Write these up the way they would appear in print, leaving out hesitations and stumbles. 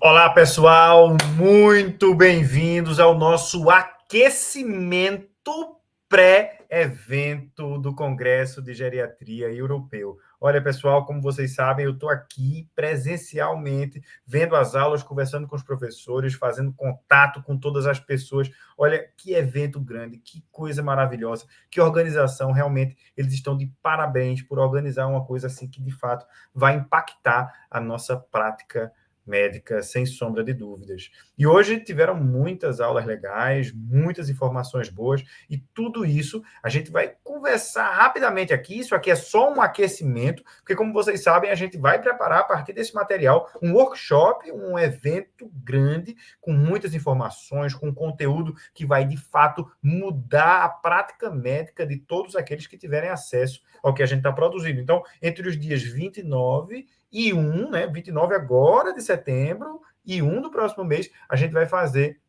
Olá, pessoal, muito bem-vindos ao nosso aquecimento pré-evento do Congresso de Geriatria Europeu. Olha, pessoal, como vocês sabem, eu estou aqui presencialmente, vendo as aulas, conversando com os professores, fazendo contato com todas as pessoas. Olha, que evento grande, que coisa maravilhosa, que organização, realmente, eles estão de parabéns por organizar uma coisa assim que, de fato, vai impactar a nossa prática médica, sem sombra de dúvidas. E hoje tiveram muitas aulas legais, muitas informações boas, e tudo isso a gente vai conversar rapidamente aqui. Isso aqui é só um aquecimento, porque, como vocês sabem, a gente vai preparar, a partir desse material, um workshop, um evento grande, com muitas informações, com conteúdo que vai, de fato, mudar a prática médica de todos aqueles que tiverem acesso ao que a gente está produzindo. Então, entre os dias 29 e 1, né, 29 agora de setembro e 1 do próximo mês, a gente vai fazer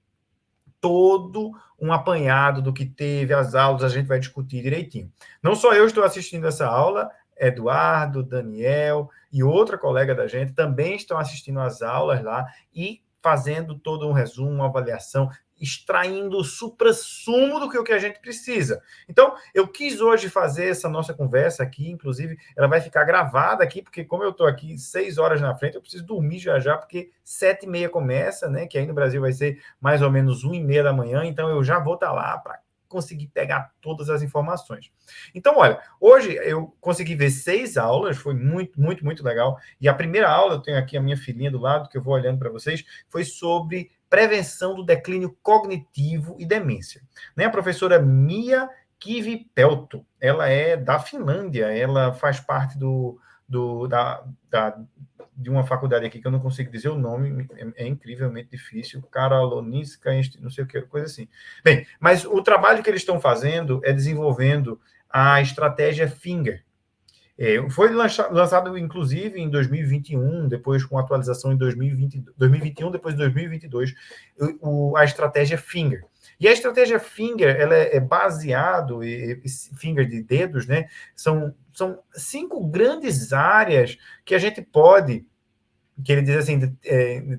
todo um apanhado do que teve, as aulas, a gente vai discutir direitinho. Não só eu estou assistindo essa aula, Eduardo, Daniel e outra colega da gente também estão assistindo às aulas lá e fazendo todo um resumo, uma avaliação, extraindo o suprassumo do que o que a gente precisa. Então, eu quis hoje fazer essa nossa conversa aqui, inclusive, ela vai ficar gravada aqui, porque como eu estou aqui 6 horas na frente, eu preciso dormir já, porque 7h30 começa, né, que aí no Brasil vai ser mais ou menos 1h30 da manhã, então eu já vou estar lá para conseguir pegar todas as informações. Então, olha, hoje eu consegui ver 6 aulas, foi muito legal, e a primeira aula, eu tenho aqui a minha filhinha do lado, que eu vou olhando para vocês, foi sobre prevenção do declínio cognitivo e demência. Né? A professora Mia Kivipelto, ela é da Finlândia, ela faz parte de uma faculdade aqui que eu não consigo dizer o nome, é incrivelmente difícil, Karolinska, não sei o que, coisa assim. Bem, mas o trabalho que eles estão fazendo é desenvolvendo a estratégia Finger. Foi lançado, inclusive, em 2021, depois com atualização em 2021, depois em 2022, a estratégia Finger. E a estratégia Finger, ela é baseado, Finger de dedos, né? São 5 grandes áreas que a gente pode, que ele diz assim, the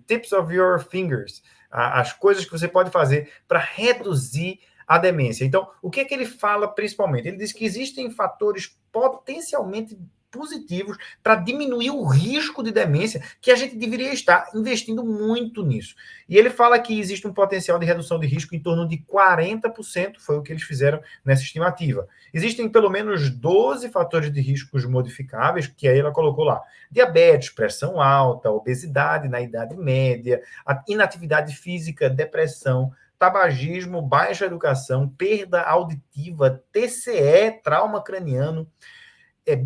tips of your fingers, as coisas que você pode fazer para reduzir a demência. Então, o que é que ele fala principalmente? Ele diz que existem fatores potencialmente positivos para diminuir o risco de demência, que a gente deveria estar investindo muito nisso. E ele fala que existe um potencial de redução de risco em torno de 40%, foi o que eles fizeram nessa estimativa. Existem pelo menos 12 fatores de riscos modificáveis, que aí ela colocou lá: diabetes, pressão alta, obesidade na idade média, a inatividade física, depressão, tabagismo, baixa educação, perda auditiva, TCE, trauma craniano,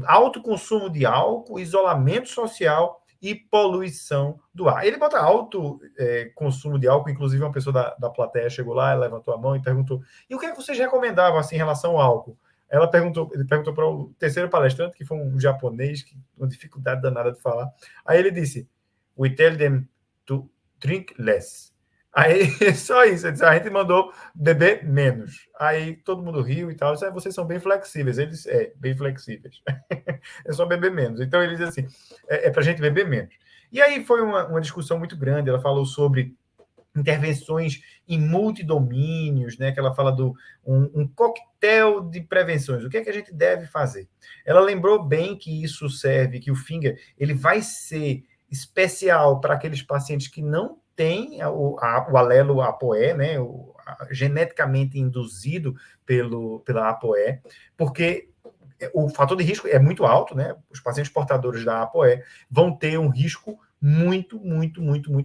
alto consumo de álcool, isolamento social e poluição do ar. Ele bota alto consumo de álcool, inclusive uma pessoa da plateia chegou lá, levantou a mão e perguntou: e o que é que vocês recomendavam assim, em relação ao álcool? Ele perguntou para o terceiro palestrante, que foi um japonês, que uma dificuldade danada de falar. Aí ele disse: we tell them to drink less. Aí, só isso, a gente mandou beber menos. Aí todo mundo riu e tal. Vocês são bem flexíveis. Eles, bem flexíveis. É só beber menos. Então, ele diz assim, para a gente beber menos. E aí foi uma discussão muito grande. Ela falou sobre intervenções em multidomínios, né? Que ela fala do um coquetel de prevenções. O que é que a gente deve fazer? Ela lembrou bem que isso serve, que o Finger ele vai ser especial para aqueles pacientes que não têm o alelo ApoE, né? Geneticamente induzido pela ApoE, porque o fator de risco é muito alto, né? Os pacientes portadores da ApoE vão ter um risco muito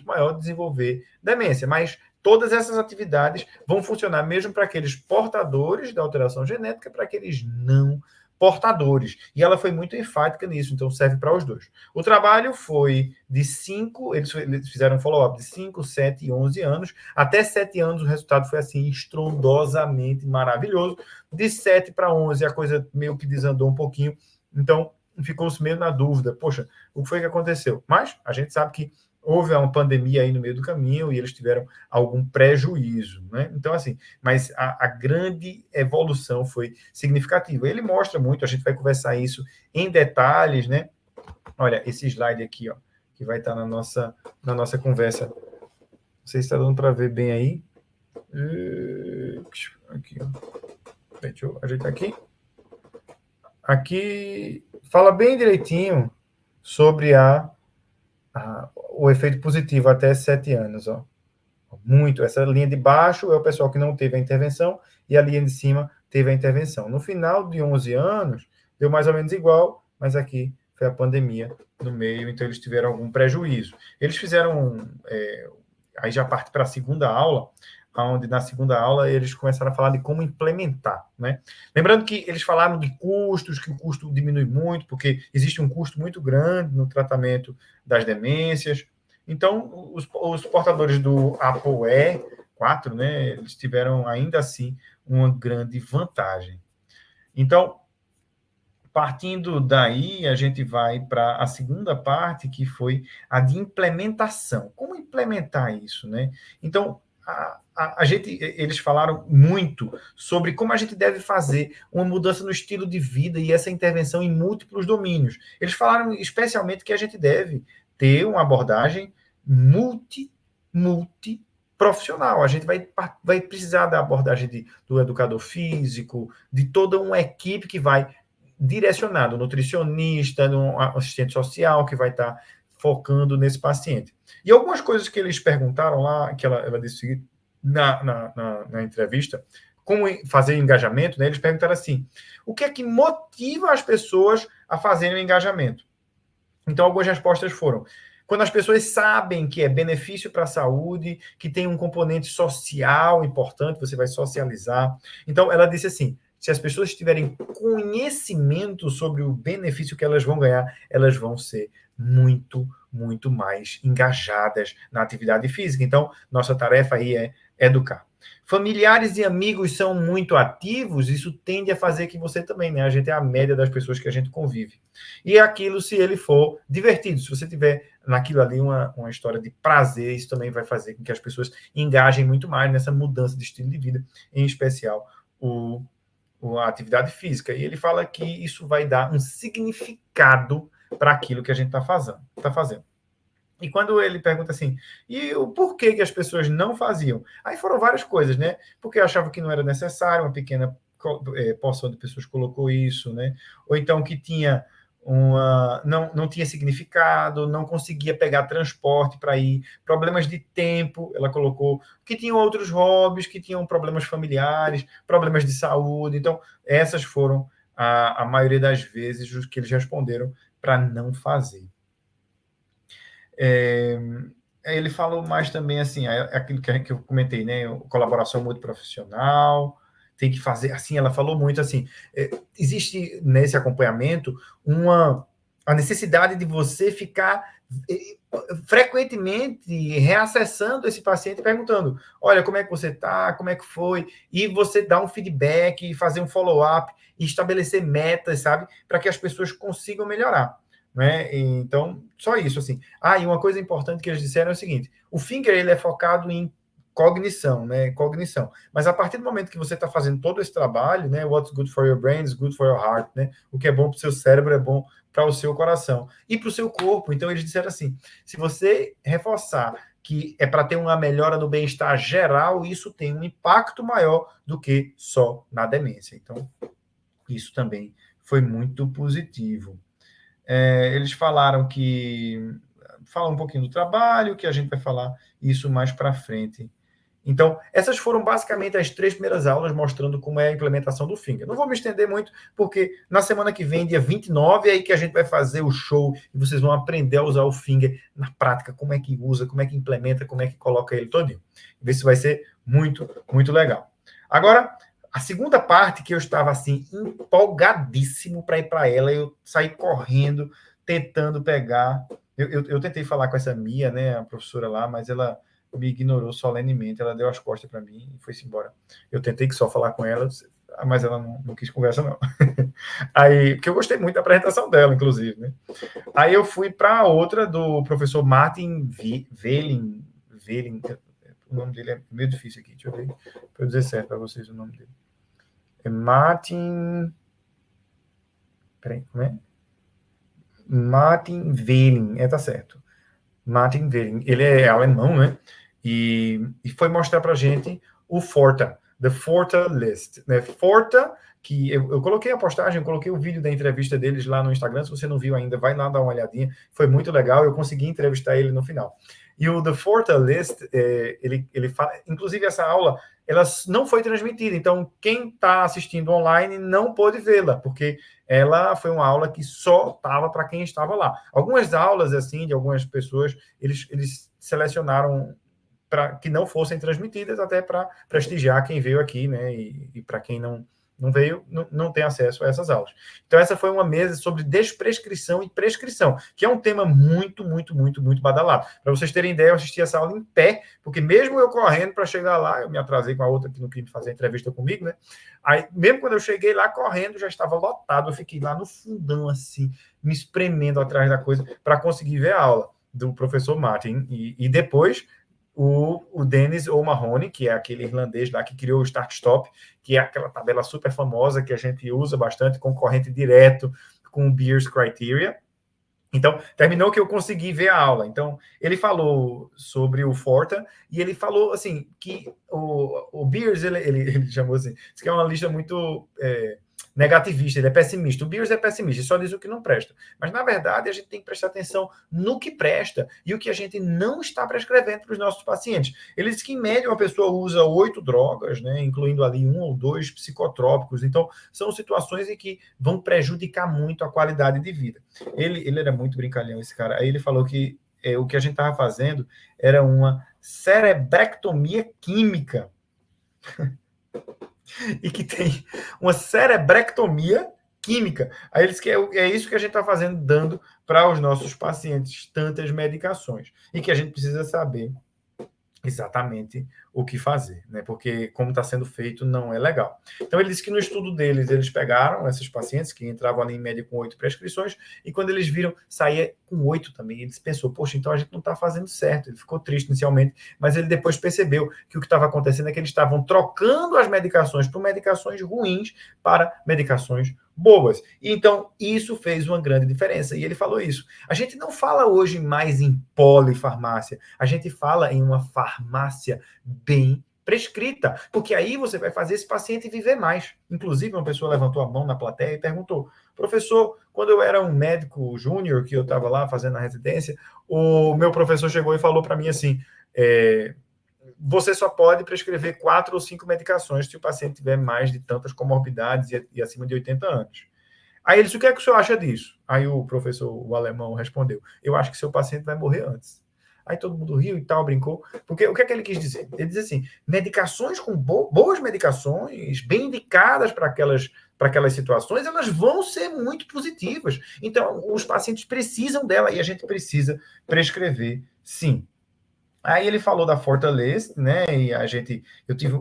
maior de desenvolver demência, mas todas essas atividades vão funcionar mesmo para aqueles portadores da alteração genética, para aqueles não portadores. E ela foi muito enfática nisso, então serve para os dois. O trabalho foi de 5, eles fizeram um follow-up de 5, 7 e 11 anos. Até 7 anos o resultado foi assim, estrondosamente maravilhoso. De 7 para 11 a coisa meio que desandou um pouquinho. Então, ficou-se meio na dúvida. Poxa, o que foi que aconteceu? Mas a gente sabe que houve uma pandemia aí no meio do caminho e eles tiveram algum prejuízo, né? Então, assim, mas a grande evolução foi significativa. Ele mostra muito, a gente vai conversar isso em detalhes, né? Olha, esse slide aqui, ó, que vai estar na nossa conversa. Não sei se está dando para ver bem aí. Aqui, ó. Deixa eu ajeitar aqui. Aqui fala bem direitinho sobre o efeito positivo até 7 anos. Ó. Muito. Essa linha de baixo é o pessoal que não teve a intervenção e a linha de cima teve a intervenção. No final de 11 anos, deu mais ou menos igual, mas aqui foi a pandemia no meio, então eles tiveram algum prejuízo. Eles fizeram, aí já parte para a segunda aula, onde na segunda aula eles começaram a falar de como implementar, né? Lembrando que eles falaram de custos, que o custo diminui muito, porque existe um custo muito grande no tratamento das demências. Então, os portadores do ApoE 4, né, eles tiveram ainda assim uma grande vantagem. Então, partindo daí, a gente vai para a segunda parte, que foi a de implementação. Como implementar isso, né? Então, eles falaram muito sobre como a gente deve fazer uma mudança no estilo de vida e essa intervenção em múltiplos domínios. Eles falaram especialmente que a gente deve ter uma abordagem multi profissional. A gente vai precisar da abordagem do educador físico, de toda uma equipe que vai direcionado, nutricionista, um assistente social que vai estar focando nesse paciente. E algumas coisas que eles perguntaram lá, que ela disse na entrevista, como fazer engajamento, né? Eles perguntaram assim, o que é que motiva as pessoas a fazerem o engajamento? Então, algumas respostas foram, quando as pessoas sabem que é benefício para a saúde, que tem um componente social importante, você vai socializar. Então, ela disse assim, se as pessoas tiverem conhecimento sobre o benefício que elas vão ganhar, elas vão ser muito mais engajadas na atividade física. Então, nossa tarefa aí é educar. Familiares e amigos são muito ativos, isso tende a fazer que você também, né? A gente é a média das pessoas que a gente convive. E aquilo, se ele for divertido, se você tiver naquilo ali uma história de prazer, isso também vai fazer com que as pessoas engajem muito mais nessa mudança de estilo de vida, em especial a atividade física. E ele fala que isso vai dar um significado para aquilo que a gente está fazendo. E quando ele pergunta assim, e o porquê que as pessoas não faziam? Aí foram várias coisas, né? Porque achavam que não era necessário, uma pequena porção de pessoas colocou isso, né? Ou então que tinha não tinha significado, não conseguia pegar transporte para ir, problemas de tempo, ela colocou, que tinham outros hobbies, que tinham problemas familiares, problemas de saúde. Então, essas foram a maioria das vezes os que eles responderam para não fazer. Ele falou mais também assim, aquilo que eu comentei, né? Colaboração muito profissional, tem que fazer assim. Ela falou muito assim. Existe nesse acompanhamento a necessidade de você ficar frequentemente reacessando esse paciente, perguntando: olha, como é que você está, como é que foi, e você dar um feedback, fazer um follow-up, e estabelecer metas, sabe, para que as pessoas consigam melhorar. Né? Então, só isso, assim. E uma coisa importante que eles disseram é o seguinte, o Finger, ele é focado em cognição, né? Cognição. Mas a partir do momento que você está fazendo todo esse trabalho, né? What's good for your brain is good for your heart, né? O que é bom para o seu cérebro é bom para o seu coração e para o seu corpo. Então, eles disseram assim, se você reforçar que é para ter uma melhora no bem-estar geral, isso tem um impacto maior do que só na demência. Então, isso também foi muito positivo. Eles falaram fala um pouquinho do trabalho, que a gente vai falar isso mais para frente. Então, essas foram basicamente as 3 primeiras aulas mostrando como é a implementação do Finger. Não vou me estender muito, porque na semana que vem, dia 29, é aí que a gente vai fazer o show e vocês vão aprender a usar o Finger na prática, como é que usa, como é que implementa, como é que coloca ele todinho. Ver se vai ser muito legal. Agora, a segunda parte que eu estava assim empolgadíssimo para ir para ela, eu saí correndo, tentando pegar. Eu tentei falar com essa Mia, né, a professora lá, mas ela me ignorou solenemente, ela deu as costas para mim e foi-se embora. Eu tentei que só falar com ela, mas ela não quis conversa, não. Aí, porque eu gostei muito da apresentação dela, inclusive, né? Aí eu fui para outra do professor Martin Velin, o nome dele é meio difícil aqui, deixa eu ver, para eu dizer certo para vocês o nome dele. É Martin... Peraí, como é? Martin Velin, tá certo. Martin Wering. Ele é alemão, né? E foi mostrar para a gente o Forta, The Forta List. Né? Forta, que eu coloquei a postagem, eu coloquei o vídeo da entrevista deles lá no Instagram. Se você não viu ainda, vai lá dar uma olhadinha. Foi muito legal, eu consegui entrevistar ele no final. E o The Forta List, ele fala, inclusive essa aula, ela não foi transmitida, então quem está assistindo online não pôde vê-la, porque ela foi uma aula que só estava para quem estava lá. Algumas aulas, assim, de algumas pessoas, eles selecionaram para que não fossem transmitidas, até para prestigiar quem veio aqui, né? E para quem não veio, não tem acesso a essas aulas. Então, essa foi uma mesa sobre desprescrição e prescrição, que é um tema muito, muito, muito, muito badalado. Para vocês terem ideia, eu assisti essa aula em pé, porque mesmo eu correndo para chegar lá, eu me atrasei com a outra que não queria fazer entrevista comigo, né? Aí, mesmo quando eu cheguei lá correndo, já estava lotado, eu fiquei lá no fundão, assim, me espremendo atrás da coisa, para conseguir ver a aula do professor Martin. E depois o Dennis O'Mahony, que é aquele irlandês lá que criou o Start-Stop, que é aquela tabela super famosa que a gente usa bastante, concorrente direto com o Beers Criteria. Então, terminou que eu consegui ver a aula. Então, ele falou sobre o Forta, e ele falou, assim, que o Beers, ele chamou assim, isso que é uma lista muito negativista, ele é pessimista. O Beers é pessimista, só diz o que não presta. Mas, na verdade, a gente tem que prestar atenção no que presta e o que a gente não está prescrevendo para os nossos pacientes. Ele diz que, em média, uma pessoa usa 8 drogas, né, incluindo ali 1 ou 2 psicotrópicos. Então, são situações em que vão prejudicar muito a qualidade de vida. Ele era muito brincalhão, esse cara. Aí ele falou que o que a gente estava fazendo era uma cerebrectomia química. E que tem uma cerebrectomia química. Aí eles que é isso que a gente está fazendo, dando para os nossos pacientes tantas medicações. E que a gente precisa saber exatamente o que fazer, né? Porque como está sendo feito não é legal. Então ele disse que no estudo deles, eles pegaram esses pacientes que entravam ali em média com 8 prescrições, e quando eles viram, saía com 8 também. Eles pensou, poxa, então a gente não está fazendo certo. Ele ficou triste inicialmente, mas ele depois percebeu que o que estava acontecendo é que eles estavam trocando as medicações por medicações ruins para medicações boas. Então, isso fez uma grande diferença. E ele falou isso. A gente não fala hoje mais em polifarmácia, a gente fala em uma farmácia bem prescrita, porque aí você vai fazer esse paciente viver mais. Inclusive, uma pessoa levantou a mão na plateia e perguntou, professor, quando eu era um médico júnior, que eu estava lá fazendo a residência, o meu professor chegou e falou para mim assim, você só pode prescrever 4 ou 5 medicações se o paciente tiver mais de tantas comorbidades e acima de 80 anos. Aí ele disse, o que é que o senhor acha disso? Aí o professor, o alemão, respondeu, eu acho que seu paciente vai morrer antes. Aí todo mundo riu e tal, brincou. Porque o que é que ele quis dizer? Ele diz assim, medicações com boas medicações, bem indicadas para aquelas situações, elas vão ser muito positivas. Então, os pacientes precisam dela e a gente precisa prescrever, sim. Aí ele falou da Fortaleza, né? E eu tive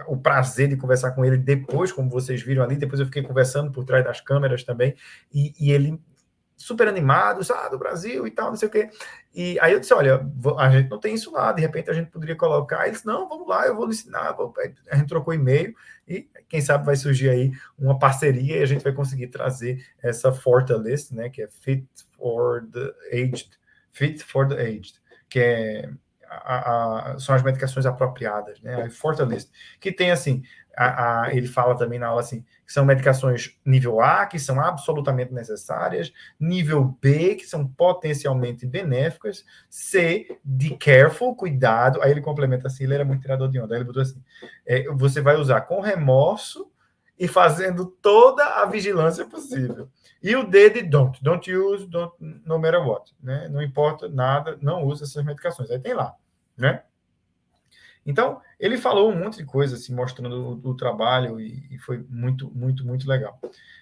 o prazer de conversar com ele depois, como vocês viram ali. Depois eu fiquei conversando por trás das câmeras também. E ele super animado, do Brasil e tal, não sei o quê. E aí eu disse, olha, a gente não tem isso lá, de repente a gente poderia colocar. Ele disse, não, vamos lá, eu vou lhe ensinar. A gente trocou e-mail e quem sabe vai surgir aí uma parceria e a gente vai conseguir trazer essa Fortaleza, né? Que é Fit for the Aged, que é são as medicações apropriadas, né? A Fortaleza, que tem assim, ele fala também na aula assim, que são medicações nível A, que são absolutamente necessárias, nível B, que são potencialmente benéficas, C, de careful, cuidado, aí ele complementa assim, ele era muito tirador de onda, aí ele botou assim, você vai usar com remorso e fazendo toda a vigilância possível. E o D de don't use, no matter what, né? Não importa nada, não use essas medicações, aí tem lá, né? Então, ele falou um monte de coisa, assim, mostrando o trabalho, e foi muito, muito, muito legal.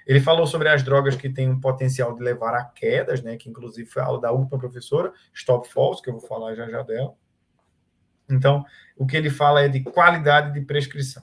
Ele falou sobre as drogas que têm um potencial de levar a quedas, né, que inclusive foi a aula da última professora, Stop Falls, que eu vou falar já já dela. Então, o que ele fala é de qualidade de prescrição.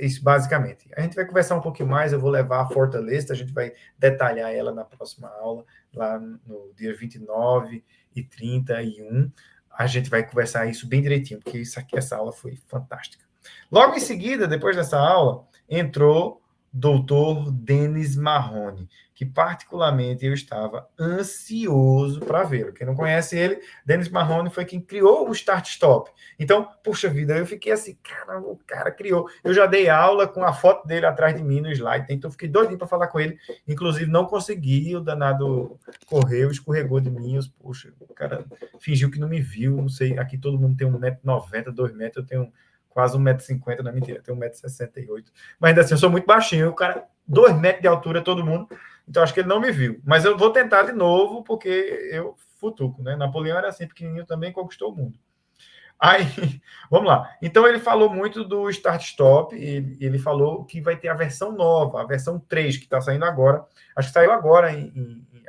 Isso basicamente. A gente vai conversar um pouquinho mais, eu vou levar a Fortaleza, a gente vai detalhar ela na próxima aula, lá no dia 29 e 31. A gente vai conversar isso bem direitinho, porque essa aula foi fantástica. Logo em seguida, depois dessa aula, entrou doutor Denis Marrone, que particularmente eu estava ansioso para vê-lo. Quem não conhece ele, Denis Marrone foi quem criou o Start Stop. Então, puxa vida, eu fiquei assim, caramba, o cara criou. Eu já dei aula com a foto dele atrás de mim no slide, então fiquei doidinho para falar com ele. Inclusive, não consegui, o danado correu, escorregou de mim. Puxa, o cara fingiu que não me viu, não sei, aqui todo mundo tem 1,90 m, 2 metros, eu tenho quase 1,50 m, não é mentira, eu tenho 1,68 m. Mas ainda assim, eu sou muito baixinho, o cara, 2 metros de altura, todo mundo. Então, acho que ele não me viu. Mas eu vou tentar de novo, porque eu futuco, né? Napoleão era assim, pequenininho também, conquistou o mundo. Aí, vamos lá. Então, ele falou muito do Start Stop, ele falou que vai ter a versão nova, a versão 3, que está saindo agora. Acho que saiu agora,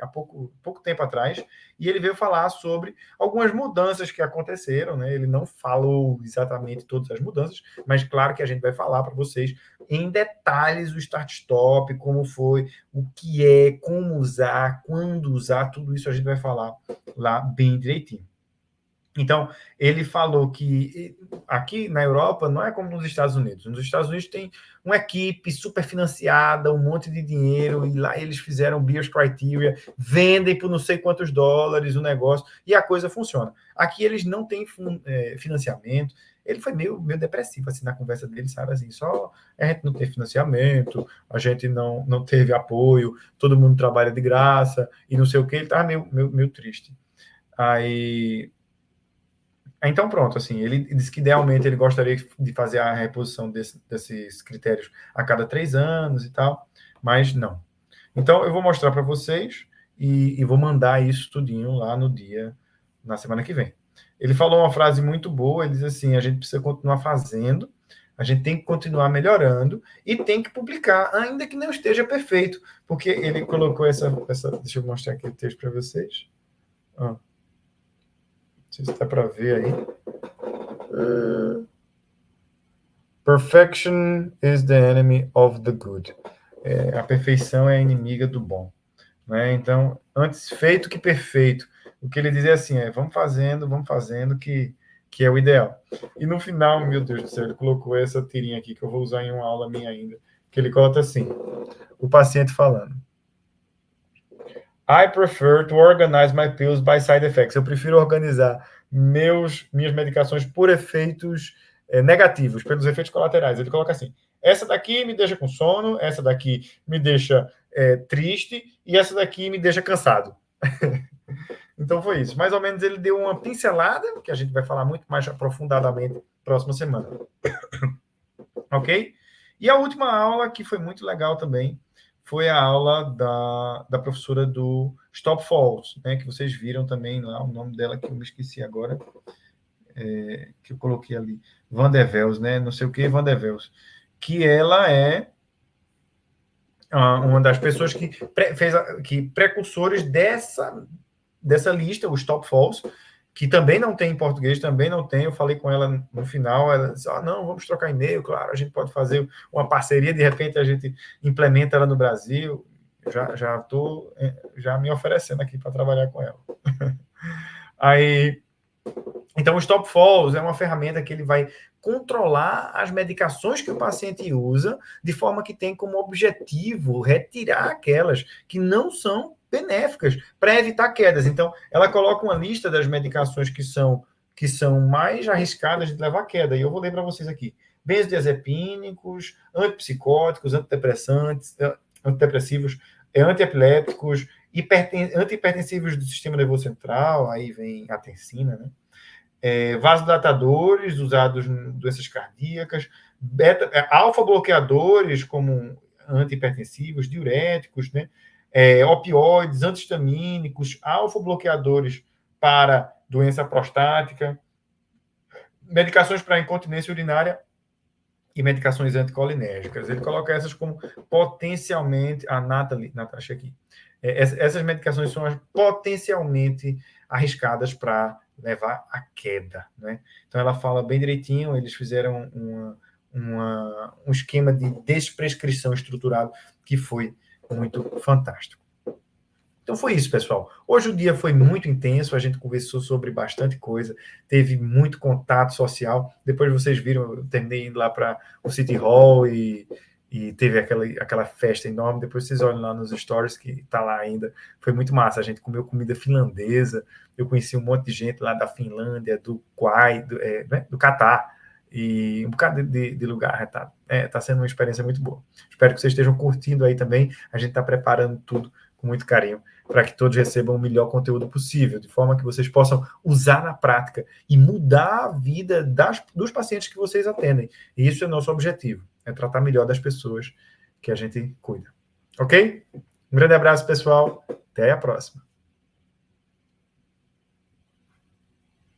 há pouco tempo atrás, e ele veio falar sobre algumas mudanças que aconteceram, né? Ele não falou exatamente todas as mudanças, mas claro que a gente vai falar para vocês em detalhes o Start Stop, como foi, o que é, como usar, quando usar, tudo isso a gente vai falar lá bem direitinho. Então, ele falou que aqui na Europa não é como nos Estados Unidos. Nos Estados Unidos tem uma equipe super financiada, um monte de dinheiro, e lá eles fizeram Beers Criteria, vendem por não sei quantos dólares o negócio, e a coisa funciona. Aqui eles não têm financiamento. Ele foi meio depressivo assim, na conversa dele, sabe? Assim, só a gente não tem financiamento, a gente não teve apoio, todo mundo trabalha de graça, e não sei o que. Ele estava meio triste. Aí... Então, pronto, assim, ele disse que idealmente ele gostaria de fazer a reposição desses critérios a cada 3 anos e tal, mas não. Então, eu vou mostrar para vocês e vou mandar isso tudinho lá na semana que vem. Ele falou uma frase muito boa, ele diz assim, a gente precisa continuar fazendo, a gente tem que continuar melhorando e tem que publicar, ainda que não esteja perfeito, porque ele colocou essa deixa eu mostrar aqui o texto para vocês. Não sei se dá para ver aí. Perfection is the enemy of the good. A perfeição é a inimiga do bom. Né? Então, antes feito que perfeito. O que ele diz é assim, vamos fazendo, que é o ideal. E no final, meu Deus do céu, ele colocou essa tirinha aqui, que eu vou usar em uma aula minha ainda, que ele coloca assim, o paciente falando. I prefer to organize my pills by side effects. Eu prefiro organizar minhas medicações por efeitos negativos, pelos efeitos colaterais. Ele coloca assim, essa daqui me deixa com sono, essa daqui me deixa triste, e essa daqui me deixa cansado. Então foi isso. Mais ou menos ele deu uma pincelada, que a gente vai falar muito mais aprofundadamente próxima semana. Ok? E a última aula, que foi muito legal também, foi a aula da professora do Stop Falls, né, que vocês viram também lá, o nome dela que eu me esqueci agora, que eu coloquei ali, Van der Vels, né, não sei o que, Van der Vels, que ela é uma das pessoas que precursores dessa lista, o Stop Falls, que também não tem em português, também não tem. Eu falei com ela no final, ela disse, não, vamos trocar e-mail, claro, a gente pode fazer uma parceria, de repente a gente implementa ela no Brasil. Já estou já me oferecendo aqui para trabalhar com ela. Aí, então, o Stop Falls é uma ferramenta que ele vai controlar as medicações que o paciente usa, de forma que tem como objetivo retirar aquelas que não são benéficas para evitar quedas. Então, ela coloca uma lista das medicações que são mais arriscadas de levar queda. E eu vou ler para vocês aqui. Benzodiazepínicos, antipsicóticos, antidepressivos, antiepilépticos, antihipertensivos do sistema nervoso central, aí vem a tensina, né? Vasodilatadores usados em doenças cardíacas, alfa-bloqueadores como antihipertensivos, diuréticos, né? Opioides, antihistamínicos, alfa-bloqueadores para doença prostática, medicações para incontinência urinária e medicações anticolinérgicas. Ele coloca essas como potencialmente... Nathalie, achei aqui. Essas medicações são as potencialmente arriscadas para levar à queda, né? Então, ela fala bem direitinho, eles fizeram um esquema de desprescrição estruturado que foi muito fantástico. Então foi isso, pessoal. Hoje o dia foi muito intenso, a gente conversou sobre bastante coisa, teve muito contato social. Depois vocês viram, eu terminei indo lá para o City Hall e e teve aquela festa enorme. Depois vocês olham lá nos stories, que está lá ainda. Foi muito massa. A gente comeu comida finlandesa. Eu conheci um monte de gente lá da Finlândia, do Quai, do Catar, e um bocado de lugar. Tá sendo uma experiência muito boa. Espero que vocês estejam curtindo aí também. A gente está preparando tudo com muito carinho para que todos recebam o melhor conteúdo possível, de forma que vocês possam usar na prática e mudar a vida dos pacientes que vocês atendem. E isso é o nosso objetivo, é tratar melhor das pessoas que a gente cuida. Ok? Um grande abraço, pessoal. Até a próxima.